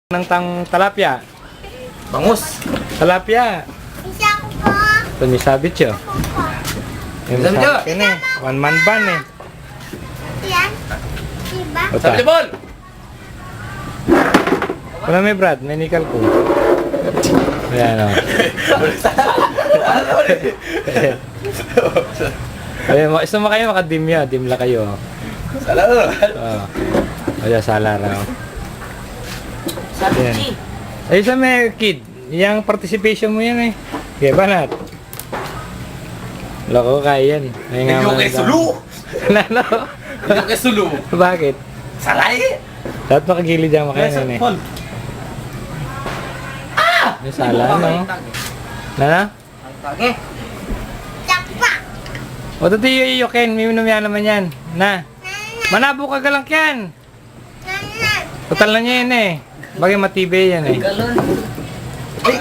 Ng talapia. Bangus. Talapia. Isa ko po. Ito may sabit siya. Yung Sabit siya. sabit eh. One man ban eh. Yan. Diba? Ota. Sabi Bon! Wala may Brad, may nickel ko. Ayan o. Ayan, isa mo kayo makadim yun. Dim lang kayo. Sala o. Ayan, sala raw. Sabi Yan. Ay, sa may kid. Yang participation mo yan eh. Okay, banat. Loko, kaya yan. Ay, nga Medyo man kay daw. Sulu. Lalo. Medyo kay Sulu. Bakit? Salay. Dapat makagilid yan makain eh. May sala, no? Na? Tage. Takpa. O, dito iyo Ken. May minum yan naman yan. Na. Manabo ka galang yan. Nanan. Total na niya yan eh. Bagay matibay yan eh. Galon. Ay!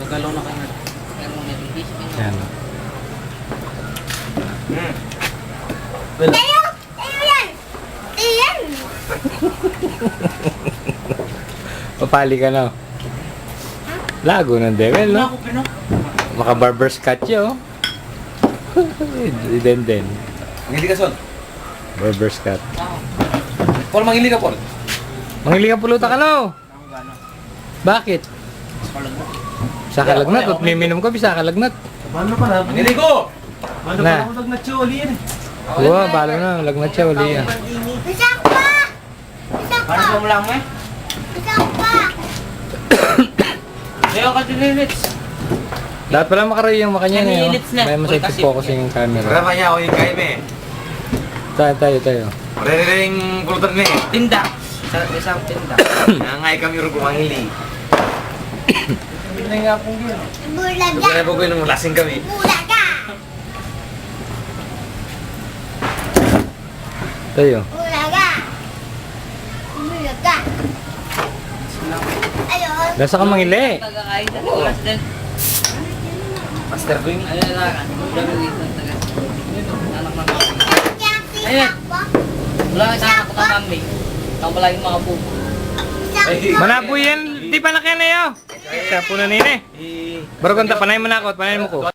Galon na kayo. Yan. Tayo. Tayo yan. Tayo yan. Papali ka na. Lago ng devil, no? Maka-barber's cut yun, oh. Den. Mangili ka, Son. Barber's cut. Paul, mangili ka, Paul. Mangili ka pulutan ka, no? Bakit? Sa kalagnat. At may minum ko, bisa kalagnat. Paano pala? Mangili ko! Paano Na. pala kung nag-natsuli yan eh? Oo, balo na. Lagnat siya, uli yan. Isa pa. Isa pa. Paano mo lang mo eh? Isa pa. Ayaw ka dinilits. Dapat pala makaroy yung makanya na yun. Nanilits na. May masayang Kasi- focusing yung camera. Rama niya ako yung kain eh. Tayo. Maririring pulutan eh. Tinda. Sa isang tinda. Nangay kami rin kumangili. Bulaga. Kaya po ko yung lasing kami. Bulaga. Tayo. Bulaga. Bulaga. Ayun. Nasa ka mangili. Tagakain na oras din. Master ko yung... Ayun na. Dami dito. Anak na. Kasi Ayan. takpa. Wala ka sa ako kami. Ang pala yung mga bubo. Ay, Manapo yan. Di pa na kaya na yun. Siya po na nini. Baru kanta panay manakot. Panay mo ko.